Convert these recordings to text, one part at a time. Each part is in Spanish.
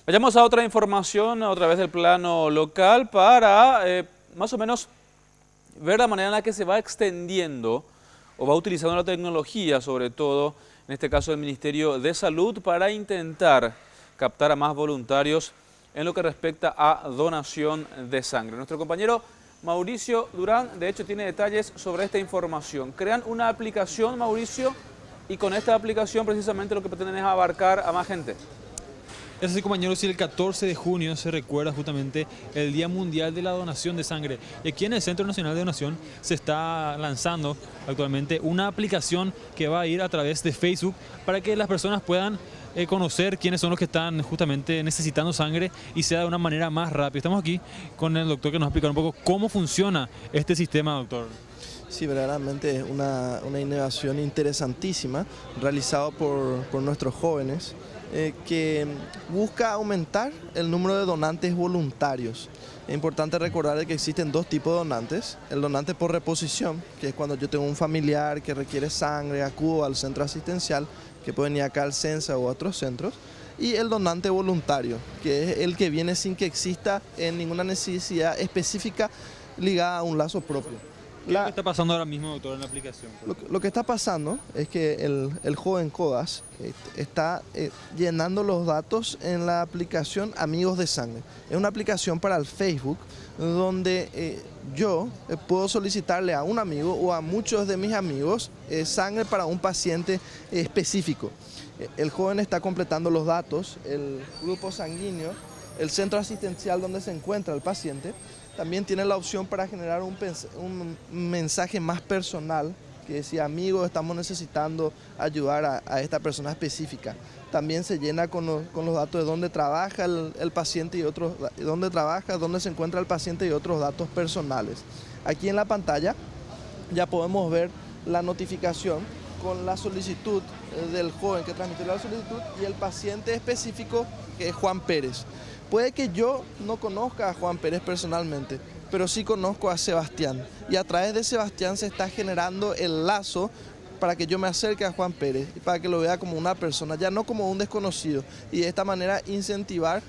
Vayamos a otra información a través del plano local para más o menos ver la manera en la que se va extendiendo o va utilizando la tecnología, sobre todo en este caso el Ministerio de Salud, para intentar captar a más voluntarios en lo que respecta a donación de sangre. Nuestro compañero Mauricio Durán, de hecho, tiene detalles sobre esta información. Crean una aplicación, Mauricio, y con esta aplicación precisamente lo que pretenden es abarcar a más gente. Es así, compañeros, y el 14 de junio se recuerda justamente el Día Mundial de la Donación de Sangre. Y aquí en el Centro Nacional de Donación se está lanzando actualmente una aplicación que va a ir a través de Facebook para que las personas puedan conocer quiénes son los que están justamente necesitando sangre y sea de una manera más rápida. Estamos aquí con el doctor que nos va a explicar un poco cómo funciona este sistema, doctor. Sí, verdaderamente es una innovación interesantísima realizada por nuestros jóvenes que busca aumentar el número de donantes voluntarios. Es importante recordar que existen dos tipos de donantes. El donante por reposición, que es cuando yo tengo un familiar que requiere sangre, acudo al centro asistencial, que puede venir acá al CENSA o a otros centros. Y el donante voluntario, que es el que viene sin que exista ninguna necesidad específica ligada a un lazo propio. ¿Qué está pasando ahora mismo, doctor, en la aplicación? Lo que está pasando es que el joven CODAS está llenando los datos en la aplicación Amigos de Sangre. Es una aplicación para el Facebook donde yo puedo solicitarle a un amigo o a muchos de mis amigos sangre para un paciente específico. El joven está completando los datos, el grupo sanguíneo, el centro asistencial donde se encuentra el paciente. También tiene la opción para generar un mensaje más personal, que decía, amigos, estamos necesitando ayudar a esta persona específica. También se llena con los datos de dónde trabaja el paciente y otros, dónde se encuentra el paciente y otros datos personales. Aquí en la pantalla ya podemos ver la notificación con la solicitud del joven que transmitió la solicitud y el paciente específico, que es Juan Pérez. Puede que yo no conozca a Juan Pérez personalmente, pero sí conozco a Sebastián. Y a través de Sebastián se está generando el lazo para que yo me acerque a Juan Pérez y para que lo vea como una persona, ya no como un desconocido. Y de esta manera incentivar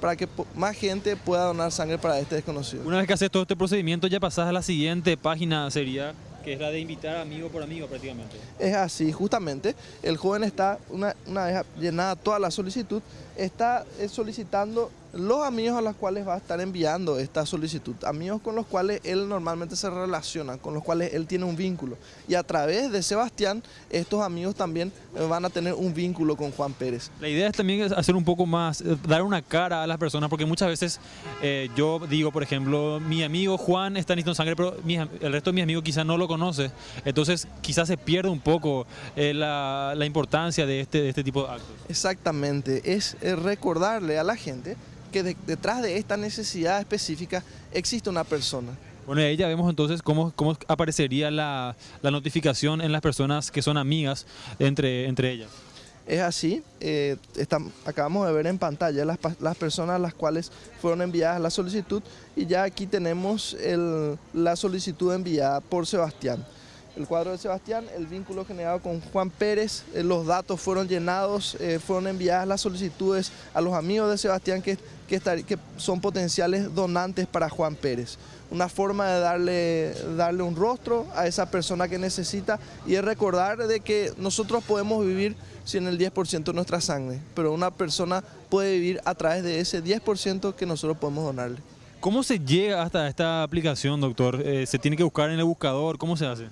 para que más gente pueda donar sangre para este desconocido. Una vez que haces todo este procedimiento, ya pasás a la siguiente página, sería que es la de invitar amigo por amigo prácticamente. Es así, justamente, el joven está, una vez llenada toda la solicitud, está solicitando los amigos a los cuales va a estar enviando esta solicitud, amigos con los cuales él normalmente se relaciona, con los cuales él tiene un vínculo. Y a través de Sebastián, estos amigos también van a tener un vínculo con Juan Pérez. La idea es también hacer un poco más, dar una cara a las personas, porque muchas veces yo digo, por ejemplo, mi amigo Juan está necesitando sangre, pero el resto de mis amigos quizás no lo conoce, entonces quizás se pierde un poco la importancia de este tipo de actos. Exactamente, es recordarle a la gente que detrás de esta necesidad específica existe una persona. Bueno, ahí ya vemos entonces cómo aparecería la notificación en las personas que son amigas entre ellas. Es así, acabamos de ver en pantalla las personas a las cuales fueron enviadas la solicitud y ya aquí tenemos la solicitud enviada por Sebastián. El cuadro de Sebastián, el vínculo generado con Juan Pérez, los datos fueron llenados, fueron enviadas las solicitudes a los amigos de Sebastián que son potenciales donantes para Juan Pérez. Una forma de darle un rostro a esa persona que necesita y es recordar de que nosotros podemos vivir sin el 10% de nuestra sangre, pero una persona puede vivir a través de ese 10% que nosotros podemos donarle. ¿Cómo se llega hasta esta aplicación, doctor? ¿Se tiene que buscar en el buscador? ¿Cómo se hace?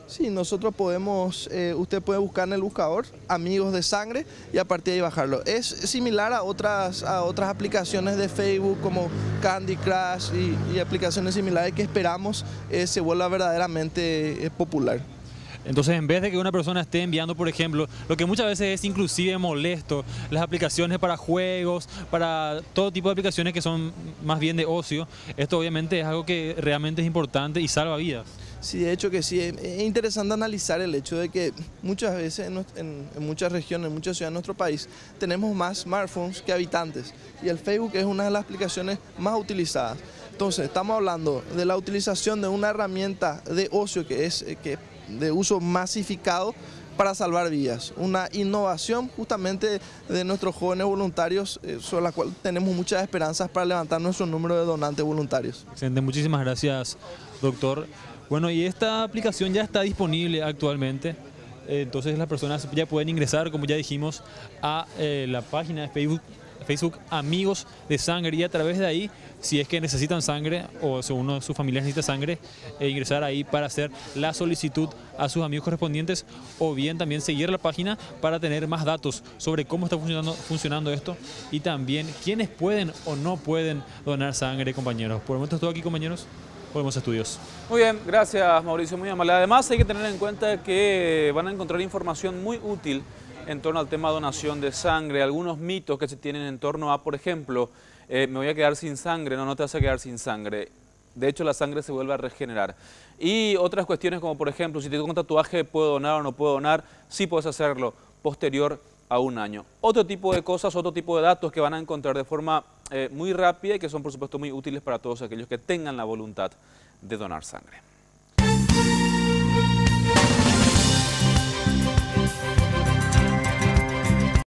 Sí, nosotros podemos, usted puede buscar en el buscador Amigos de Sangre y a partir de ahí bajarlo. Es similar a otras aplicaciones de Facebook como Candy Crush y aplicaciones similares que esperamos se vuelva verdaderamente popular. Entonces, en vez de que una persona esté enviando, por ejemplo, lo que muchas veces es inclusive molesto, las aplicaciones para juegos, para todo tipo de aplicaciones que son más bien de ocio, esto obviamente es algo que realmente es importante y salva vidas. Sí, de hecho que sí, es interesante analizar el hecho de que muchas veces en muchas regiones, en muchas ciudades de nuestro país, tenemos más smartphones que habitantes y el Facebook es una de las aplicaciones más utilizadas. Entonces, estamos hablando de la utilización de una herramienta de ocio que es de uso masificado para salvar vidas. Una innovación justamente de nuestros jóvenes voluntarios, sobre la cual tenemos muchas esperanzas para levantar nuestro número de donantes voluntarios. Excelente, muchísimas gracias, doctor. Bueno, y esta aplicación ya está disponible actualmente. Entonces las personas ya pueden ingresar, como ya dijimos, a la página de Facebook Amigos de Sangre, y a través de ahí, si es que necesitan sangre o si uno de sus familiares necesita sangre, ingresar ahí para hacer la solicitud a sus amigos correspondientes, o bien también seguir la página para tener más datos sobre cómo está funcionando esto, y también quiénes pueden o no pueden donar sangre, compañeros. Por el momento es todo aquí, compañeros. Volvemos a estudios. Muy bien, gracias Mauricio, muy amable. Además hay que tener en cuenta que van a encontrar información muy útil en torno al tema de donación de sangre, algunos mitos que se tienen en torno a, por ejemplo, me voy a quedar sin sangre. No, no te vas a quedar sin sangre. De hecho, la sangre se vuelve a regenerar. Y otras cuestiones como, por ejemplo, si tengo un tatuaje, ¿puedo donar o no puedo donar? Sí puedes hacerlo posterior a un año. Otro tipo de cosas, otro tipo de datos que van a encontrar de forma muy rápida y que son, por supuesto, muy útiles para todos aquellos que tengan la voluntad de donar sangre.